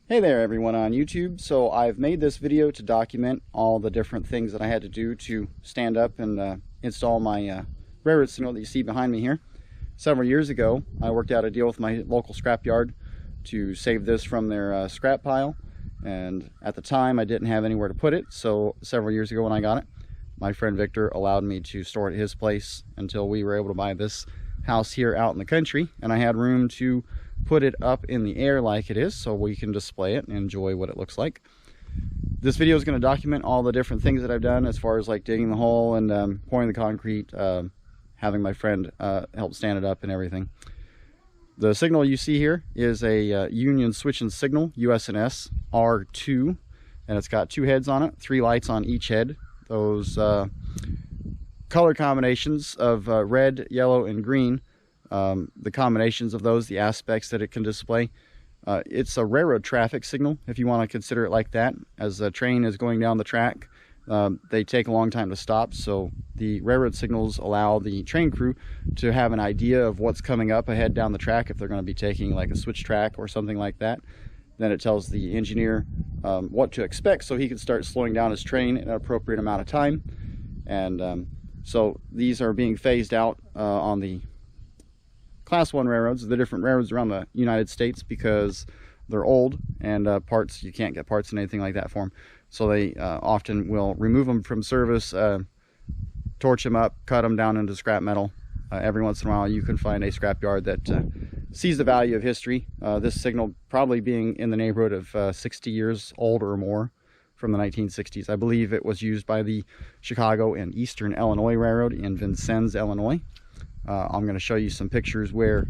Hey there everyone on YouTube. So I've made this video to document all the different things that I had to do to stand up and install my railroad signal that you see behind me here. Several years ago I worked out a deal with my local scrapyard to save this from their scrap pile, and at the time I didn't have anywhere to put it, so several years ago when I got it, my friend Victor allowed me to store it at his place until we were able to buy this house here out in the country, and I had room to put it up in the air like it is so we can display it and enjoy what it looks like. This video is going to document all the different things that I've done as far as like digging the hole and pouring the concrete, having my friend help stand it up and everything. The signal you see here is a Union switching signal, US&S R2, and it's got two heads on it, 3 lights on each head. Those color combinations of red, yellow, and green, the combinations of those, the aspects that it can display. It's a railroad traffic signal, if you want to consider it like that. As a train is going down the track, they take a long time to stop, so the railroad signals allow the train crew to have an idea of what's coming up ahead down the track. If they're going to be taking like a switch track or something like that, then it tells the engineer what to expect so he can start slowing down his train in an appropriate amount of time. And so these are being phased out on the Class 1 railroads, the different railroads around the United States, because they're old and parts, you can't get parts and anything like that for them. So they often will remove them from service, torch them up, cut them down into scrap metal. Every once in a while you can find a scrapyard that sees the value of history. This signal probably being in the neighborhood of 60 years old or more, from the 1960s. I believe it was used by the Chicago and Eastern Illinois Railroad in Vincennes, Illinois. I'm going to show you some pictures where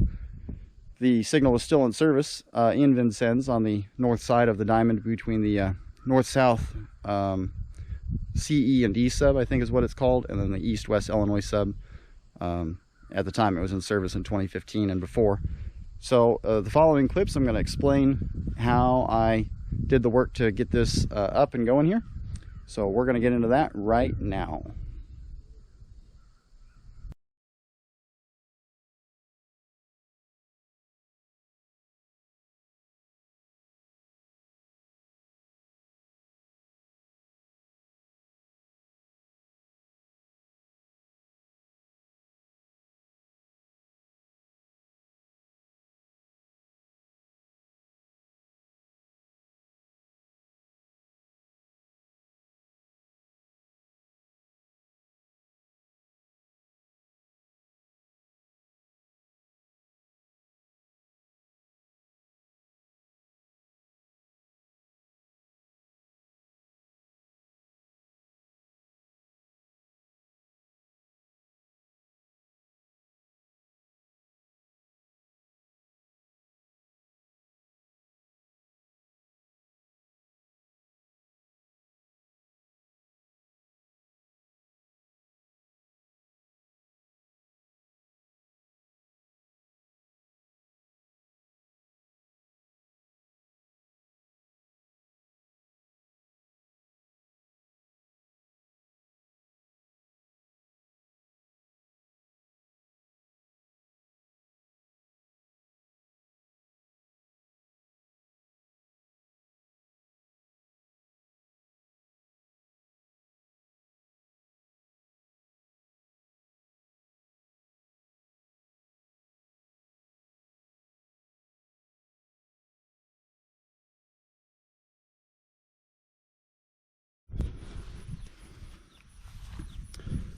the signal was still in service in Vincennes on the north side of the diamond between the north-south CE and D sub, I think is what it's called, and then the east-west Illinois sub. At the time it was in service in 2015 and before. So the following clips I'm going to explain how I did the work to get this up and going here. So we're going to get into that right now.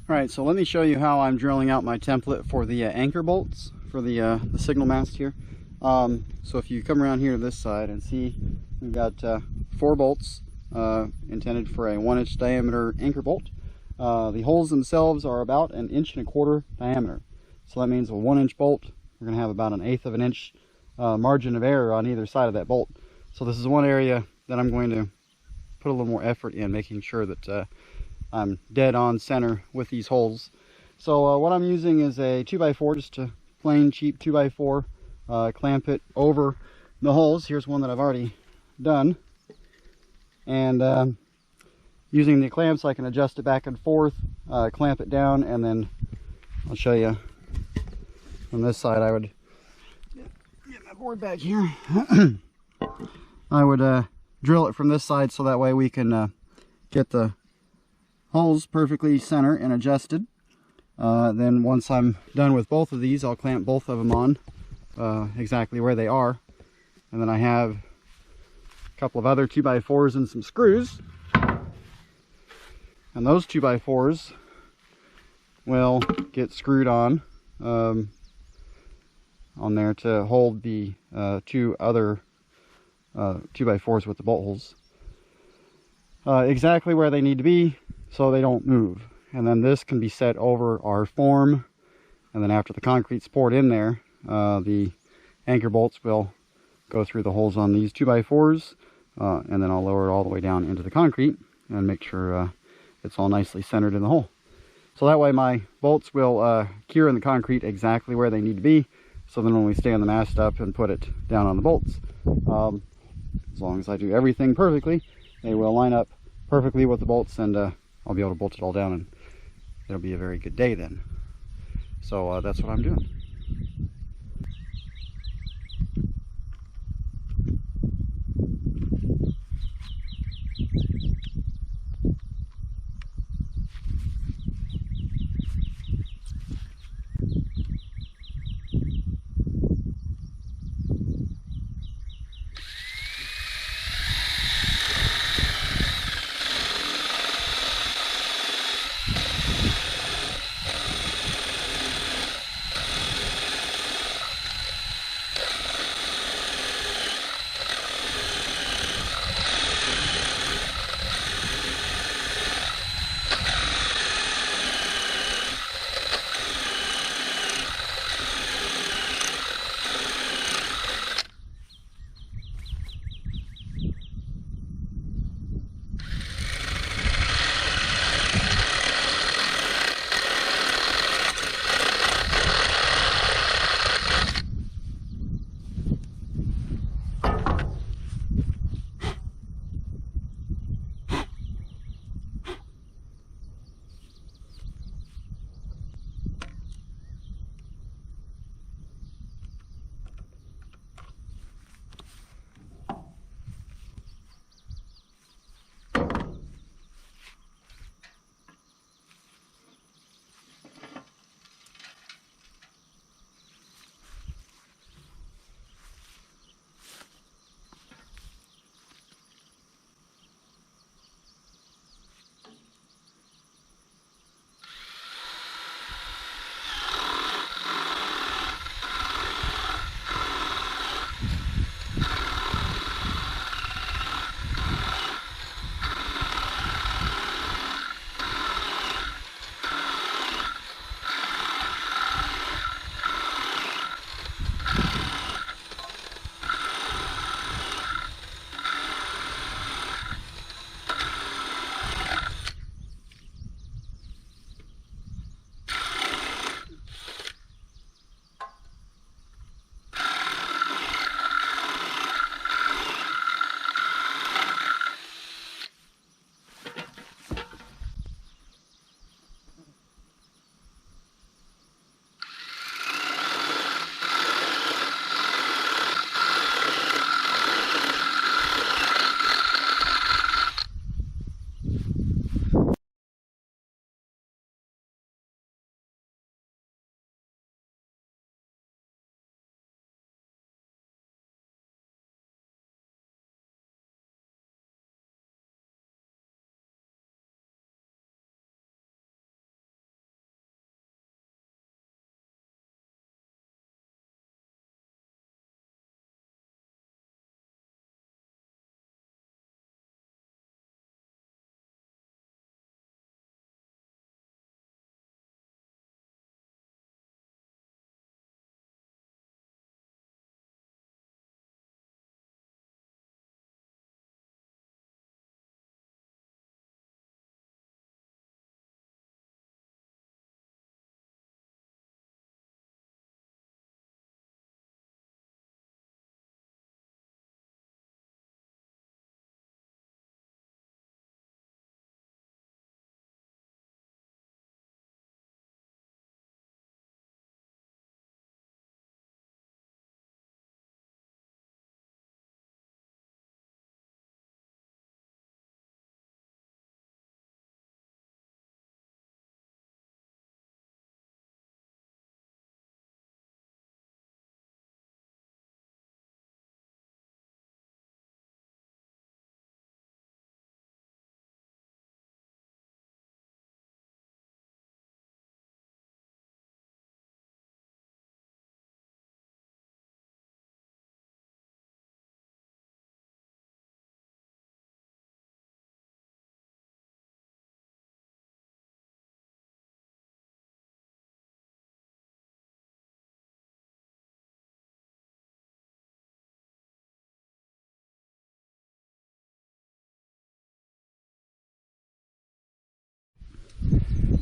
Alright, so let me show you how I'm drilling out my template for the anchor bolts for the signal mast here. So if you come around here to this side and see, we've got 4 bolts intended for a 1-inch diameter anchor bolt. The holes themselves are about 1.25 inches diameter. So that means a 1-inch bolt, we're going to have about 1/8 of an inch margin of error on either side of that bolt. So this is one area that I'm going to put a little more effort in, making sure that I'm dead on center with these holes. So what I'm using is a 2x4, just a plain cheap 2x4. Clamp it over the holes. Here's one that I've already done. And using the clamps I can adjust it back and forth, clamp it down, and then I'll show you on this side. I would get my board back here. I would drill it from this side so that way we can get the holes perfectly center and adjusted. Then once I'm done with both of these, I'll clamp both of them on exactly where they are. And then I have a couple of other 2x4s and some screws. And those 2x4s will get screwed on there to hold the two other 2x4s with the bolt holes exactly where they need to be so they don't move. And then this can be set over our form, and then after the concrete's poured in there, the anchor bolts will go through the holes on these 2x4s, and then I'll lower it all the way down into the concrete and make sure it's all nicely centered in the hole. So that way my bolts will cure in the concrete exactly where they need to be, so then when we stand the mast up and put it down on the bolts, as long as I do everything perfectly, they will line up perfectly with the bolts, and I'll be able to bolt it all down, and it'll be a very good day then. So that's what I'm doing.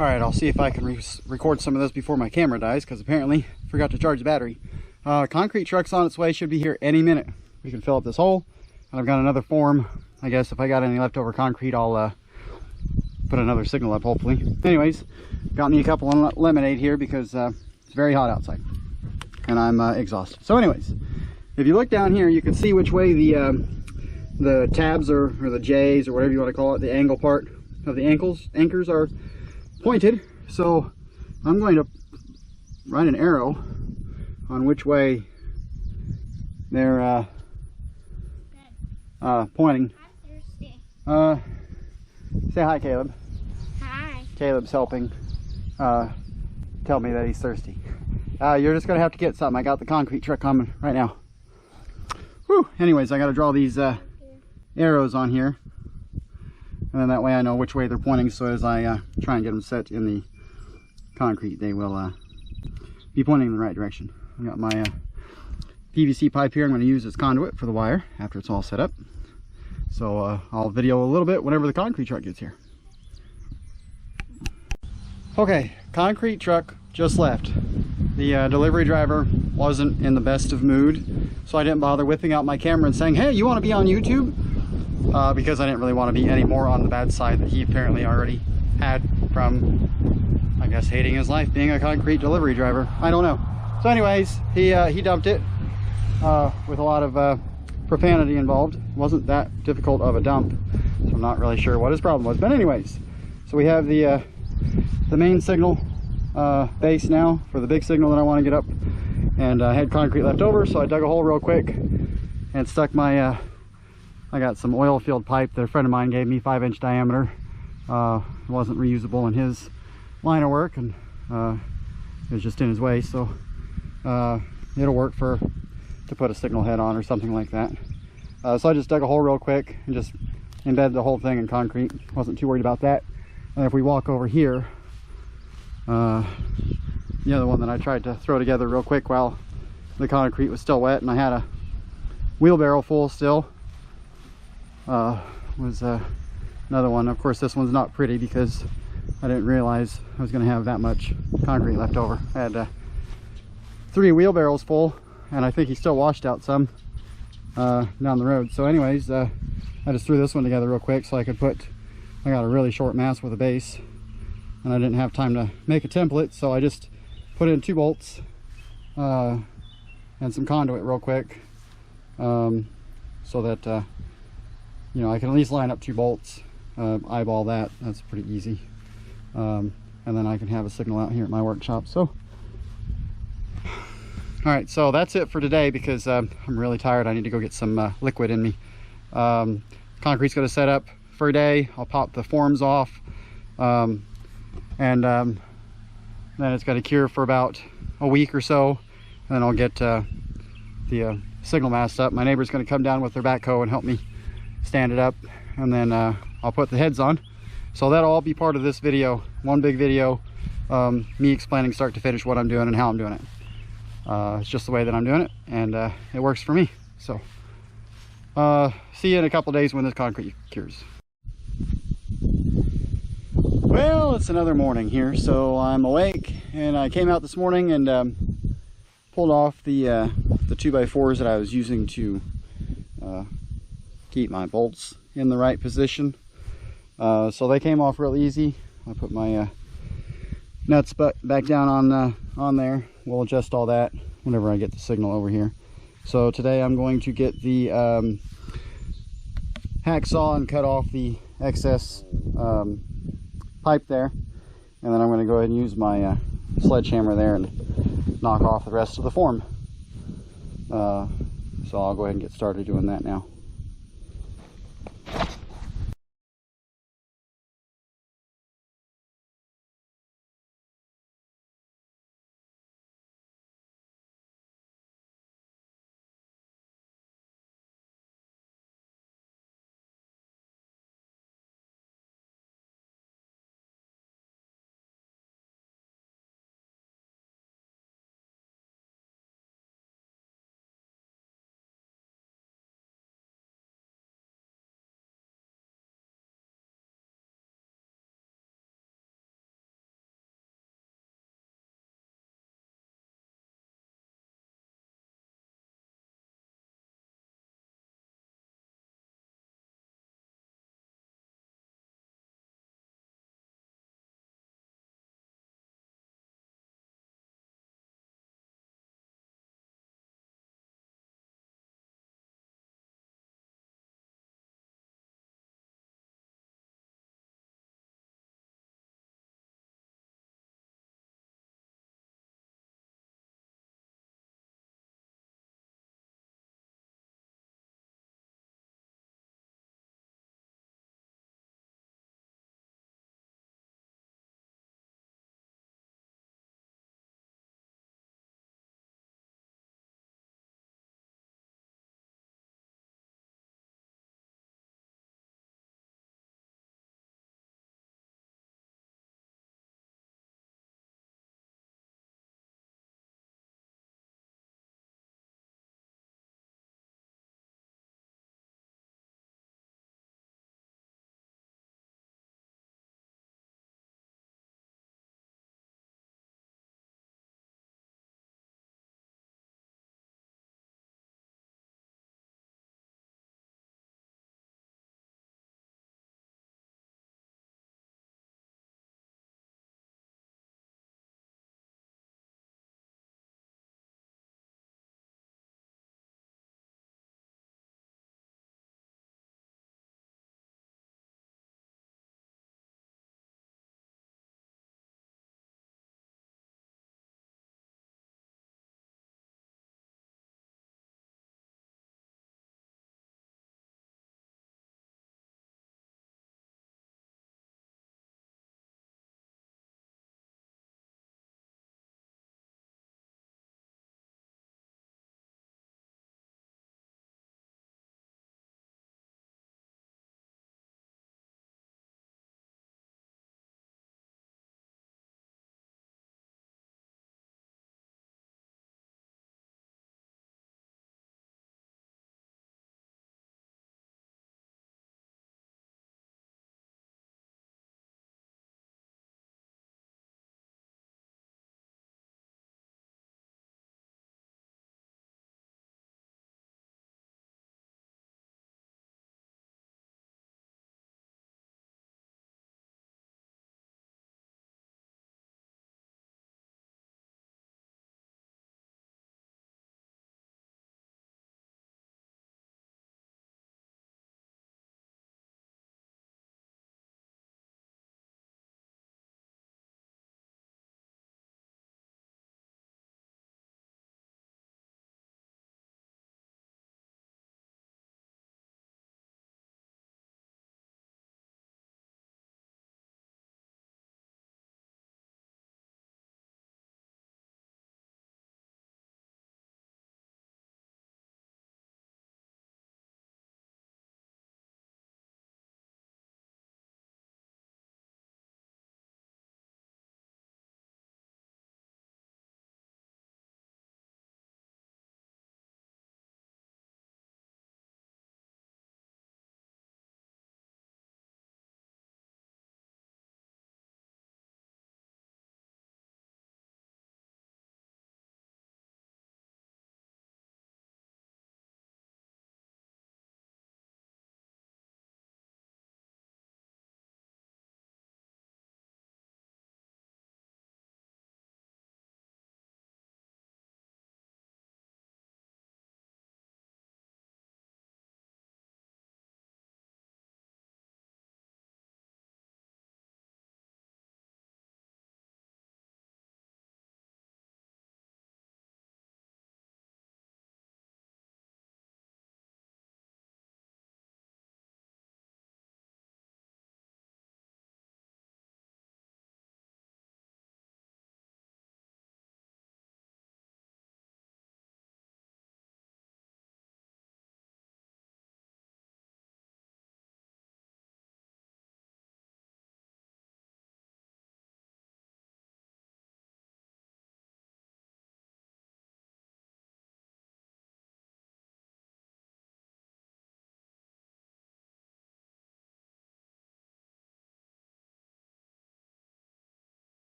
All right, I'll see if I can record some of this before my camera dies, because apparently I forgot to charge the battery. Concrete truck's on its way, should be here any minute. We can fill up this hole, and I've got another form. I guess if I got any leftover concrete, I'll put another signal up, hopefully. Anyways, got me a couple of lemonade here because it's very hot outside, and I'm exhausted. So anyways, if you look down here, you can see which way the tabs or the J's or whatever you want to call it, the angle part of the anchors are pointed. So I'm going to write an arrow on which way they're pointing. Say hi, Caleb. Hi. Caleb's helping tell me that he's thirsty. You're just gonna have to get something. I got the concrete truck coming right now. Whew. Anyways, I gotta draw these arrows on here, and then that way I know which way they're pointing, so as I try and get them set in the concrete, they will be pointing in the right direction. I got my PVC pipe here. I'm going to use as conduit for the wire after it's all set up. So I'll video a little bit whenever the concrete truck gets here. Okay, concrete truck just left. The delivery driver wasn't in the best of mood, so I didn't bother whipping out my camera and saying, hey, you want to be on YouTube? Because I didn't really want to be any more on the bad side that he apparently already had from, I guess, hating his life being a concrete delivery driver. I don't know. So anyways, he dumped it with a lot of profanity involved. It wasn't that difficult of a dump, so I'm not really sure what his problem was. But anyways, so we have the main signal base now for the big signal that I want to get up, and I had concrete left over, so I dug a hole real quick and stuck my I got some oil field pipe that a friend of mine gave me, 5-inch diameter. It wasn't reusable in his line of work, and it was just in his way, so it'll work to put a signal head on or something like that. So I just dug a hole real quick and just embedded the whole thing in concrete. Wasn't too worried about that. And if we walk over here, the other one that I tried to throw together real quick while the concrete was still wet and I had a wheelbarrow full still, was another one. Of course, this one's not pretty because I didn't realize I was going to have that much concrete left over. I had 3 wheelbarrows full, and I think he still washed out some down the road. So anyways, I just threw this one together real quick so I could I got a really short mast with a base, and I didn't have time to make a template, so I just put in 2 bolts and some conduit real quick, so that you know, I can at least line up 2 bolts, eyeball that's pretty easy, and then I can have a signal out here at my workshop. So all right, so that's it for today because I'm really tired. I need to go get some liquid in me. Concrete's going to set up for a day. I'll pop the forms off, and then it's going to cure for about a week or so, and then I'll get the signal mast up. My neighbor's going to come down with their backhoe and help me stand it up, and then I'll put the heads on. So that'll all be part of this video, one big video, me explaining start to finish what I'm doing and how I'm doing it. It's just the way that I'm doing it, and it works for me. So see you in a couple days when this concrete cures. Well, it's another morning here, so I'm awake, and I came out this morning and pulled off the 2x4s that I was using to keep my bolts in the right position. So they came off real easy. I put my nuts back down on there. We'll adjust all that whenever I get the signal over here. So today I'm going to get the hacksaw and cut off the excess pipe there, and then I'm going to go ahead and use my sledgehammer there and knock off the rest of the form. So I'll go ahead and get started doing that now.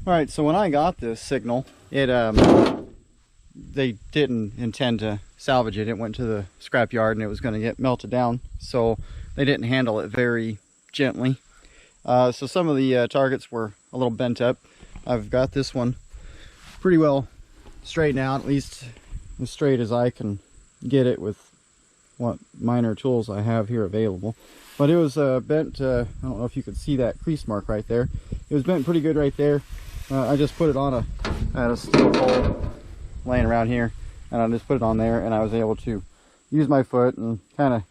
Alright, so when I got this signal, it they didn't intend to salvage it. It went to the scrapyard and it was going to get melted down, so they didn't handle it very gently. So some of the targets were a little bent up. I've got this one pretty well straightened out, at least as straight as I can get it with what minor tools I have here available. But it was bent, I don't know if you could see that crease mark right there. It was bent pretty good right there. I just put it on I had a steel pole laying around here, and I just put it on there, and I was able to use my foot and kind of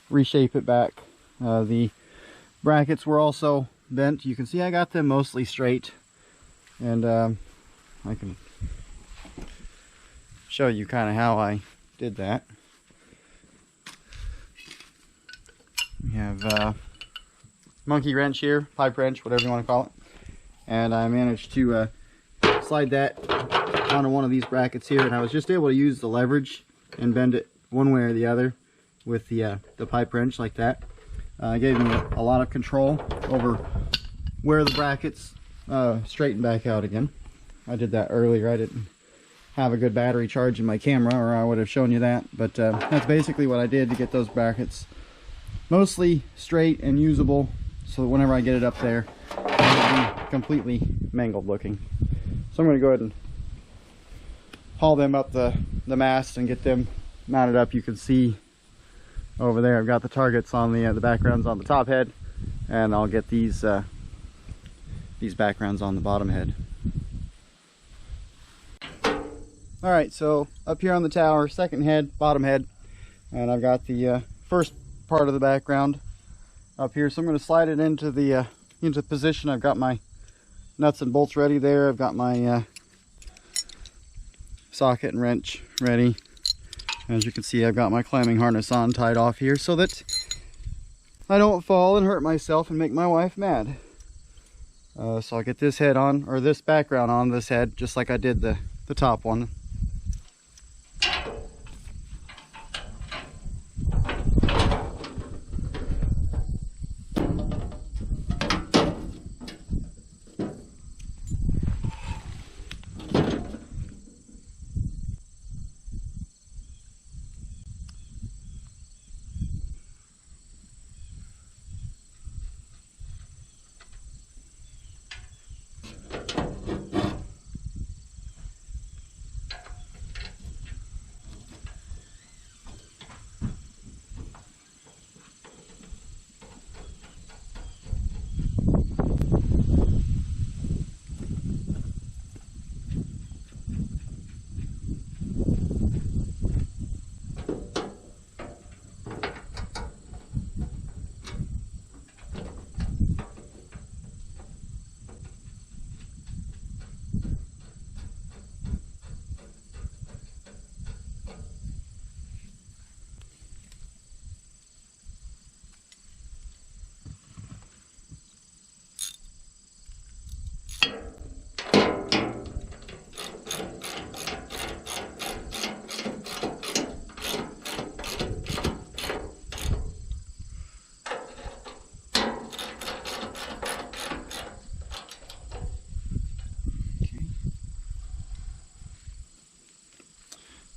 reshape it back. The brackets were also bent. You can see I got them mostly straight, and I can show you kind of how I did that. We have monkey wrench here, pipe wrench, whatever you want to call it, and I managed to slide that onto one of these brackets here, and I was just able to use the leverage and bend it one way or the other with the pipe wrench like that. It gave me a lot of control over where the brackets straighten back out again. I did that earlier. I didn't have a good battery charge in my camera, or I would have shown you that, but that's basically what I did to get those brackets mostly straight and usable, so that whenever I get it up there, it'll be completely mangled looking. So I'm going to go ahead and haul them up the mast and get them mounted up. You can see over there I've got the targets on the backgrounds on the top head, and I'll get these backgrounds on the bottom head. Alright, so up here on the tower, second head, bottom head, and I've got the first part of the background up here, so I'm going to slide it into position. I've got my nuts and bolts ready there. I've got my socket and wrench ready. As you can see, I've got my climbing harness on, tied off here, so that I don't fall and hurt myself and make my wife mad. So I'll get this head on, or this background on this head, just like I did the top one.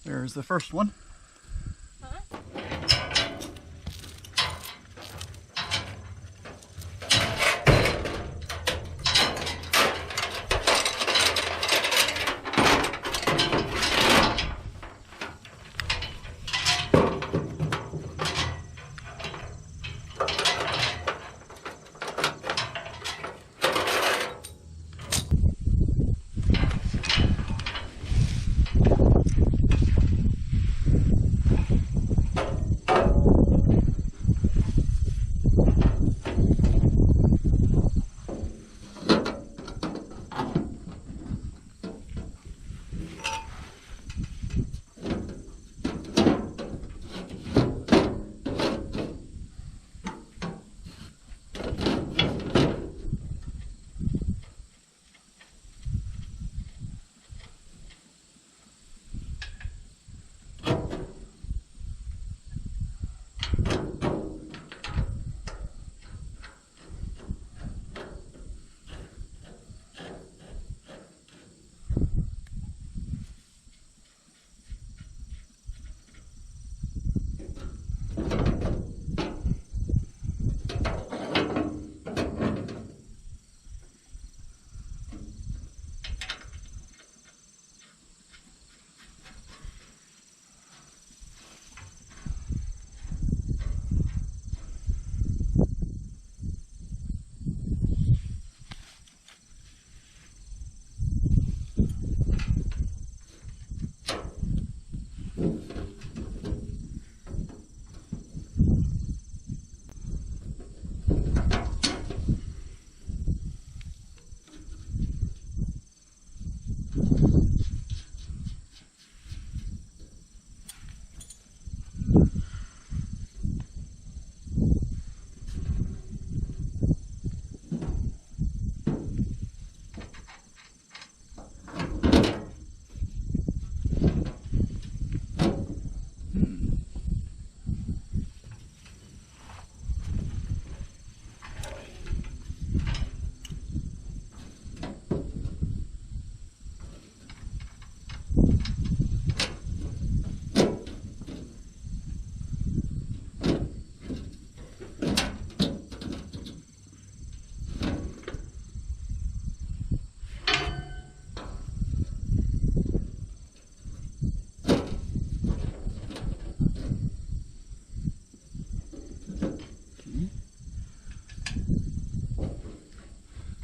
There's the first one.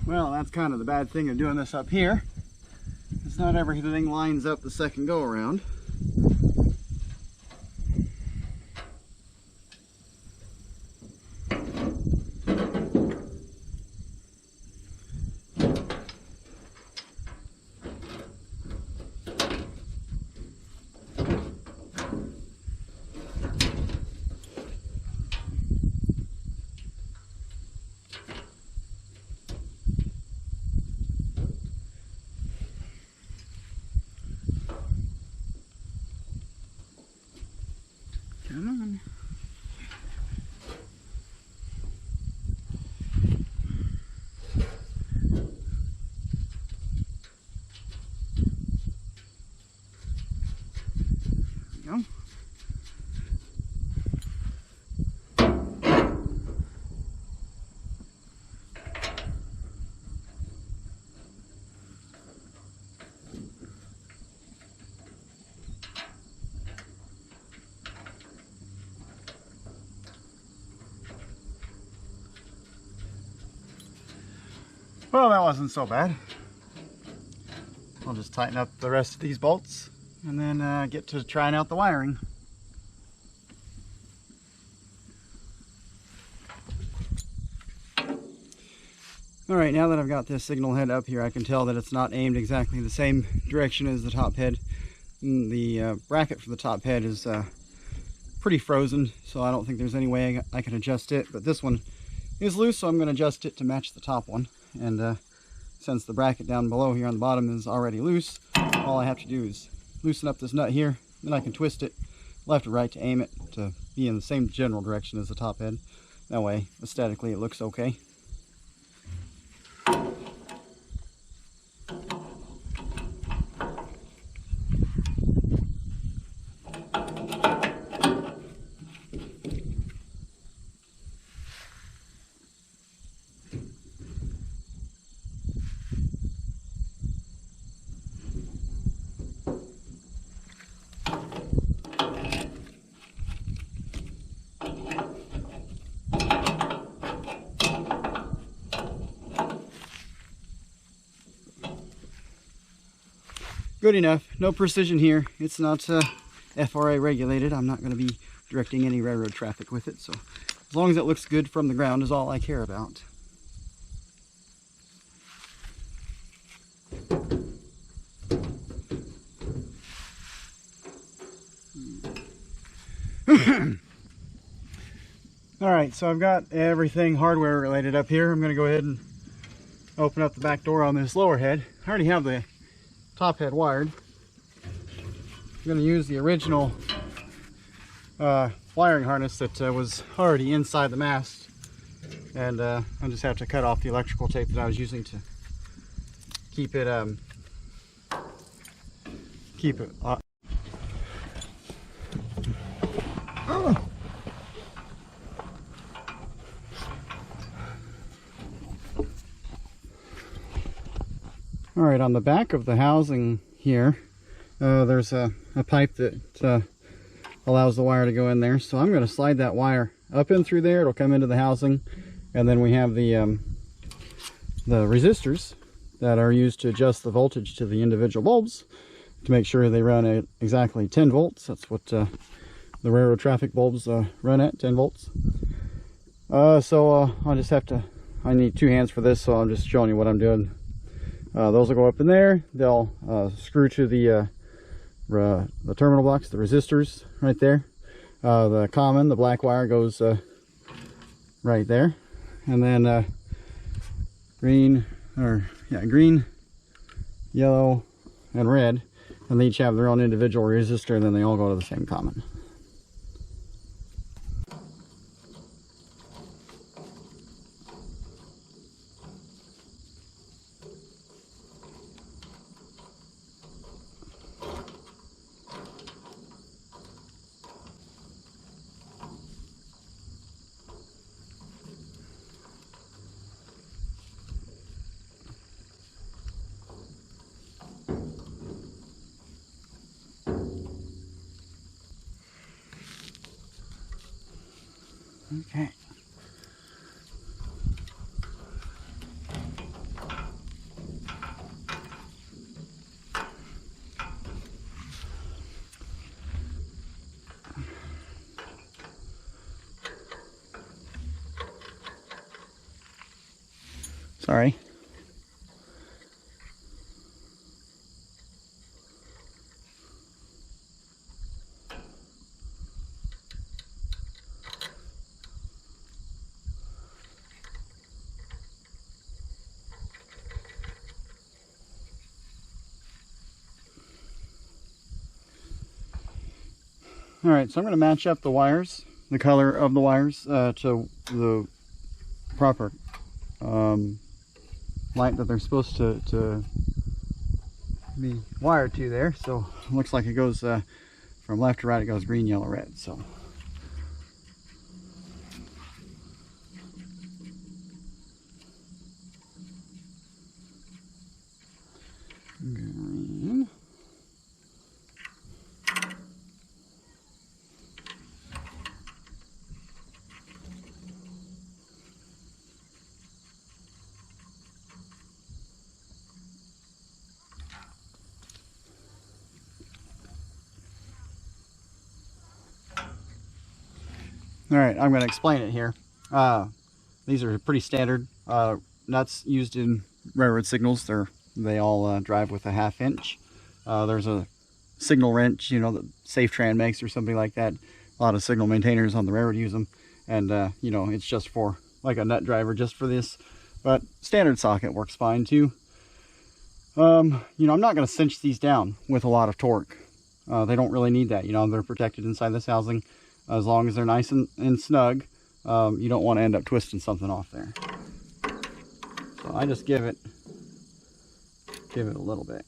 Well, that's kind of the bad thing of doing this up here. It's not everything lines up the second go around. Come on. There we go. Well, that wasn't so bad. I'll just tighten up the rest of these bolts and then get to trying out the wiring. Alright, now that I've got this signal head up here, I can tell that it's not aimed exactly the same direction as the top head. The bracket for the top head is pretty frozen, so I don't think there's any way I can adjust it, but this one is loose, so I'm going to adjust it to match the top one. And since the bracket down below here on the bottom is already loose, all I have to do is loosen up this nut here, then I can twist it left or right to aim it to be in the same general direction as the top head. That way, aesthetically, it looks okay. Good enough. No precision here. It's not FRA regulated. I'm not going to be directing any railroad traffic with it. So as long as it looks good from the ground is all I care about. Alright, so I've got everything hardware related up here. I'm going to go ahead and open up the back door on this lower head. I already have the top head wired. I'm going to use the original wiring harness that was already inside the mast, and I just have to cut off the electrical tape that I was using to keep it Alright, on the back of the housing here, there's a pipe that allows the wire to go in there. So I'm going to slide that wire up in through there. It'll come into the housing. And then we have the resistors that are used to adjust the voltage to the individual bulbs to make sure they run at exactly 10 volts. That's what the railroad traffic bulbs run at, 10 volts. So I'll just have to, I need two hands for this, so I'm just showing you what I'm doing. Those will go up in there. They'll screw to the terminal blocks, the resistors right there. The black wire goes right there, and then green, yellow, and red, and they each have their own individual resistor, and then they all go to the same common. Okay. Sorry. Alright, so I'm going to match up the wires, the color of the wires, to the proper light that they're supposed to be wired to there. So it looks like it goes from left to right, it goes green, yellow, red. So green. Alright, I'm going to explain it here. These are pretty standard nuts used in railroad signals. They all drive with a 1/2 inch. There's a signal wrench, you know, that SafeTran makes or something like that. A lot of signal maintainers on the railroad use them. And, you know, it's just for like a nut driver just for this. But standard socket works fine too. You know, I'm not going to cinch these down with a lot of torque. They don't really need that. You know, they're protected inside this housing. As long as they're nice and snug, you don't want to end up twisting something off there. So I just give it a little bit.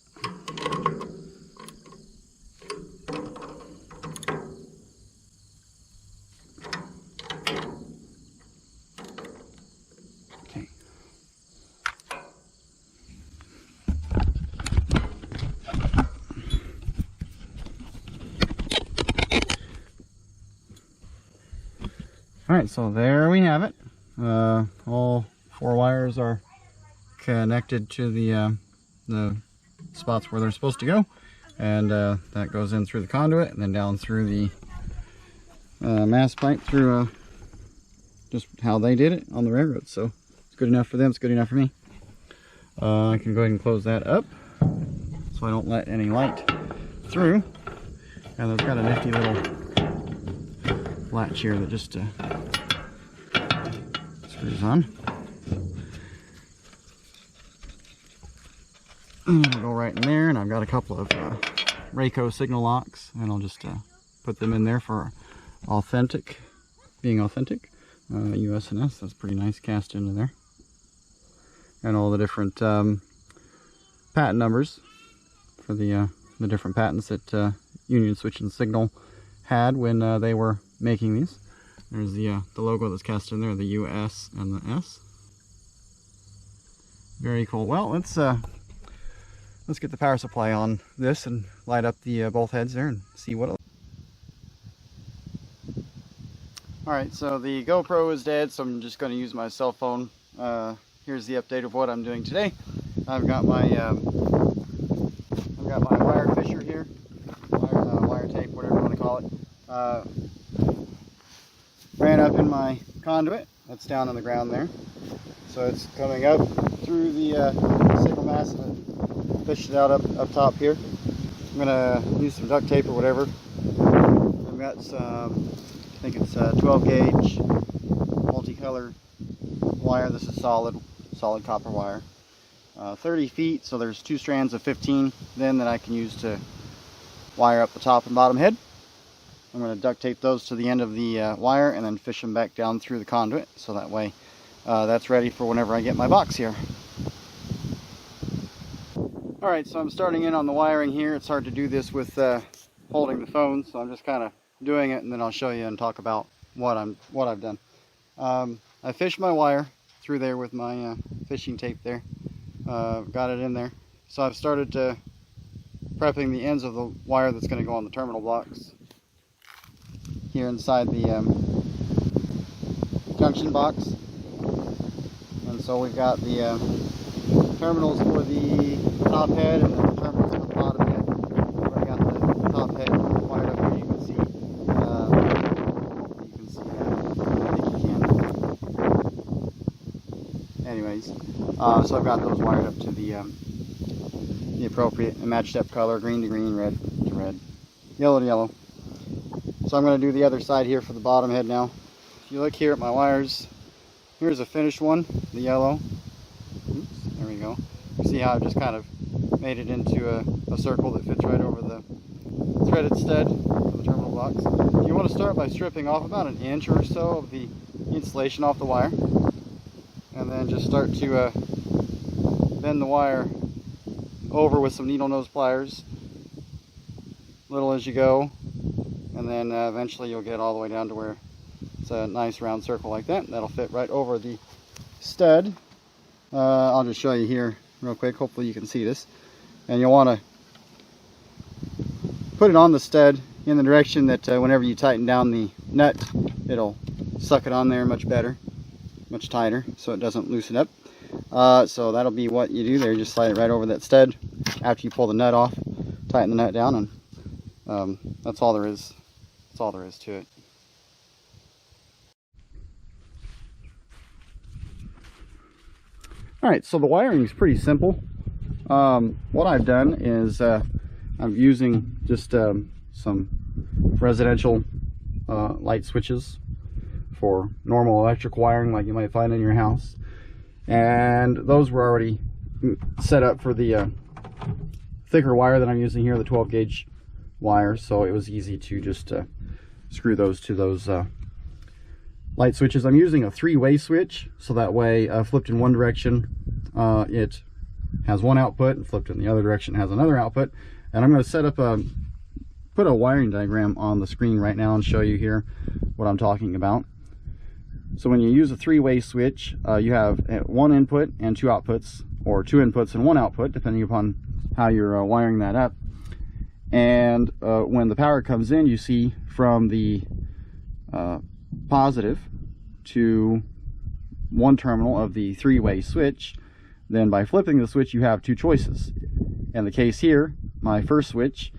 Okay. Alright, so there we have it. All 4 wires are connected to the spots where they're supposed to go. And that goes in through the conduit and then down through the mass pipe through just how they did it on the railroad. So it's good enough for them, it's good enough for me. I can go ahead and close that up so I don't let any light through. And they've got a nifty little latch here that just screws on. And it'll go right in there, and I've got a couple of Rayco signal locks, and I'll just put them in there for being authentic. US&S, that's pretty nice cast into there. And all the different patent numbers for the different patents that Union Switch and Signal had when they were making these. There's the logo that's cast in there, the US and the S. Very cool. Well, let's get the power supply on this and light up the both heads there and see what it. Alright, so the GoPro is dead, so I'm just going to use my cell phone. Here's the update of what I'm doing today. I've got my wire fisher here, wire tape, whatever you want to call it. Ran up in my conduit that's down on the ground there, so it's coming up through the signal mast and fished it out up top here. I'm gonna use some duct tape or whatever. I've got some, I think it's 12 gauge multicolor wire. This is solid copper wire, 30 feet, so there's 2 strands of 15 then that I can use to wire up the top and bottom head. I'm going to duct tape those to the end of the wire and then fish them back down through the conduit, so that way that's ready for whenever I get my box here. Alright, so I'm starting in on the wiring here. It's hard to do this with holding the phone, so I'm just kind of doing it, and then I'll show you and talk about what I've done. I fished my wire through there with my fishing tape there. Got it in there. So I've started prepping the ends of the wire that's going to go on the terminal blocks here inside the junction box. And so we've got the terminals for the top head and then the terminals for the bottom head. I've already got the top head wired up here. You can see, hopefully you can see that. I think you can. Anyway, anyways. So I've got those wired up to the appropriate and matched up color, green to green, red to red, yellow to yellow. So I'm going to do the other side here for the bottom head now. If you look here at my wires, here's a finished one, the yellow. Oops, there we go. See how I've just kind of made it into a circle that fits right over the threaded stud for the terminal blocks. You want to start by stripping off about an inch or so of the insulation off the wire, and then just start to bend the wire over with some needle nose pliers, little as you go, and then eventually you'll get all the way down to where it's a nice round circle like that. That'll fit right over the stud. I'll just show you here real quick. Hopefully you can see this. And you'll want to put it on the stud in the direction that whenever you tighten down the nut, it'll suck it on there much better, much tighter, so it doesn't loosen up. So that'll be what you do there. Just slide it right over that stud after you pull the nut off, tighten the nut down, and that's all there is. That's all there is to it. All right, so the wiring is pretty simple. What I've done is I'm using just some residential light switches for normal electric wiring like you might find in your house, and those were already set up for the thicker wire that I'm using here, the 12 gauge wire, so it was easy to just screw those to those light switches. I'm using a 3-way switch, so that way flipped in one direction it has one output, and flipped in the other direction has another output. And I'm going to set up put a wiring diagram on the screen right now and show you here what I'm talking about. So when you use a 3-way switch, you have one input and two outputs, or two inputs and one output, depending upon how you're wiring that up. And when the power comes in, you see from the positive to one terminal of the 3-way switch. Then by flipping the switch, you have two choices. In the case here, my first switch,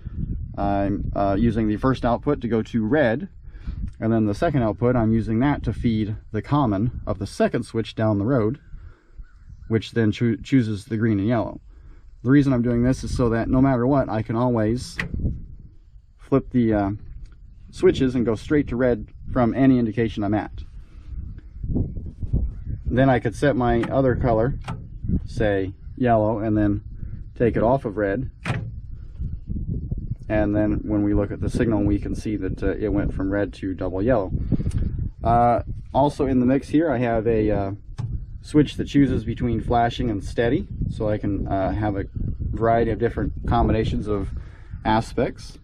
I'm using the first output to go to red, and then the second output, I'm using that to feed the common of the second switch down the road, which then chooses the green and yellow. The reason I'm doing this is so that no matter what, I can always flip the switches and go straight to red from any indication I'm at. Then I could set my other color, say yellow, and then take it off of red, and then when we look at the signal, we can see that it went from red to double yellow. Also in the mix here, I have a switch that chooses between flashing and steady, so I can have a variety of different combinations of aspects.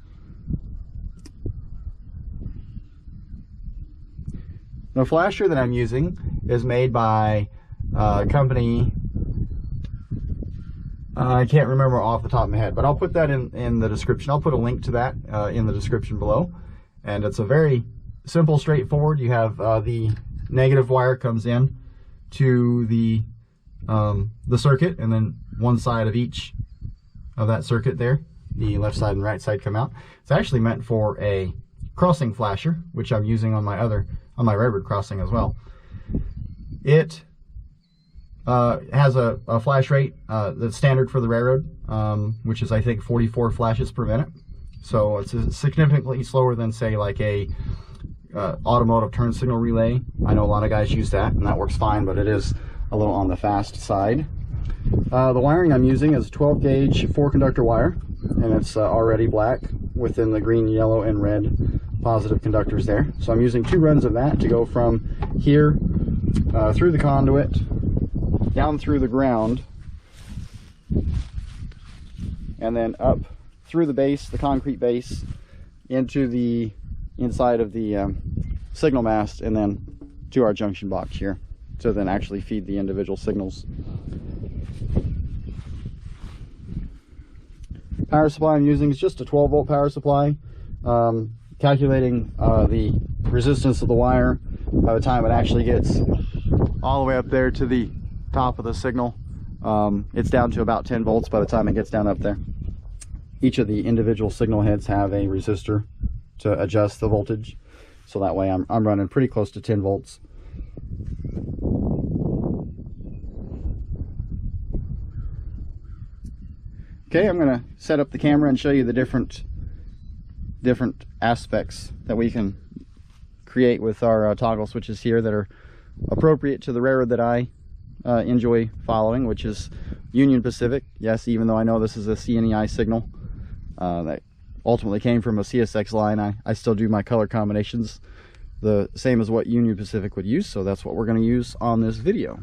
The flasher that I'm using is made by a company, I can't remember off the top of my head, but I'll put that in the description. I'll put a link to that in the description below. And it's a very simple, straightforward. You have the negative wire comes in to the circuit, and then one side of each of that circuit there, the left side and right side, come out. It's actually meant for a crossing flasher, which I'm using on my railroad crossing as well. It has a flash rate that's standard for the railroad, which is I think 44 flashes per minute. So it's significantly slower than, say, like a automotive turn signal relay. I know a lot of guys use that, and that works fine, but it is a little on the fast side. The wiring I'm using is 12 gauge 4-conductor wire, and it's already black within the green, yellow, and red positive conductors there. So I'm using 2 runs of that to go from here through the conduit, down through the ground, and then up through the base, the concrete base, into the inside of the signal mast, and then to our junction box here, to then actually feed the individual signals. Power supply I'm using is just a 12-volt power supply. Calculating the resistance of the wire, by the time it actually gets all the way up there to the top of the signal, it's down to about 10 volts by the time it gets down up there. Each of the individual signal heads have a resistor to adjust the voltage, so that way I'm running pretty close to 10 volts. Okay, I'm going to set up the camera and show you the different aspects that we can create with our toggle switches here that are appropriate to the railroad that I enjoy following, which is Union Pacific. Yes, even though I know this is a CNEI signal that ultimately came from a CSX line, I still do my color combinations the same as what Union Pacific would use, so that's what we're going to use on this video.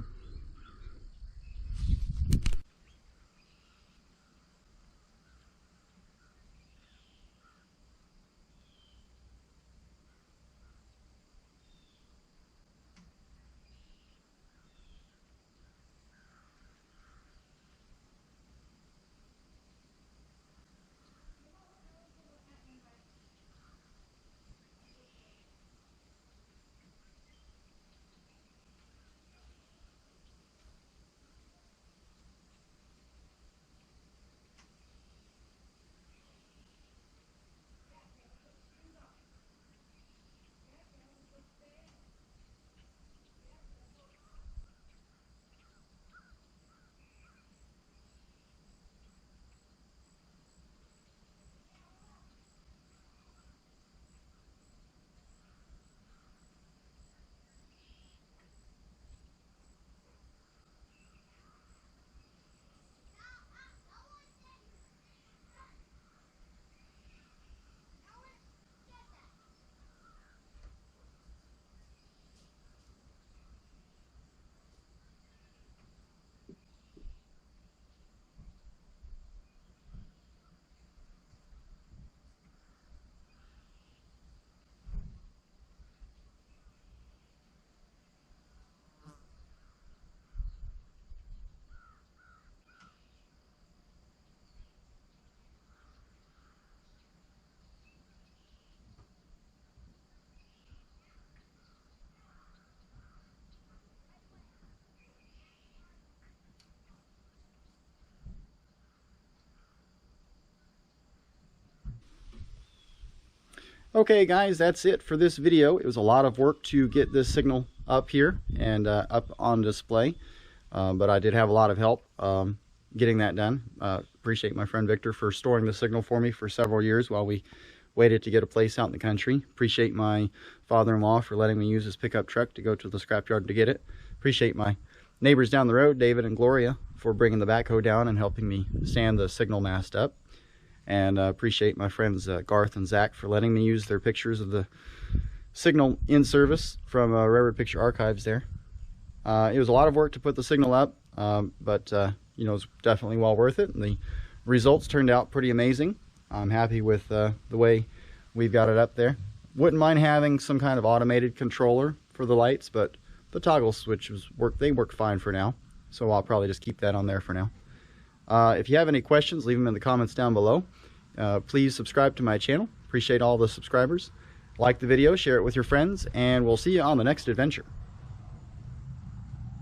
Okay guys, that's it for this video. It was a lot of work to get this signal up here and up on display, but I did have a lot of help getting that done. Appreciate my friend Victor for storing the signal for me for several years while we waited to get a place out in the country. Appreciate my father-in-law for letting me use his pickup truck to go to the scrapyard to get it. Appreciate my neighbors down the road, David and Gloria, for bringing the backhoe down and helping me stand the signal mast up. And appreciate my friends Garth and Zach for letting me use their pictures of the signal in service from Railroad Picture Archives there. It was a lot of work to put the signal up, but you know, it's definitely well worth it, and the results turned out pretty amazing. I'm happy with the way we've got it up there. Wouldn't mind having some kind of automated controller for the lights, but the toggle switches work fine for now, so I'll probably just keep that on there for now. If you have any questions, leave them in the comments down below. Please subscribe to my channel. Appreciate all the subscribers. Like the video, share it with your friends, and we'll see you on the next adventure.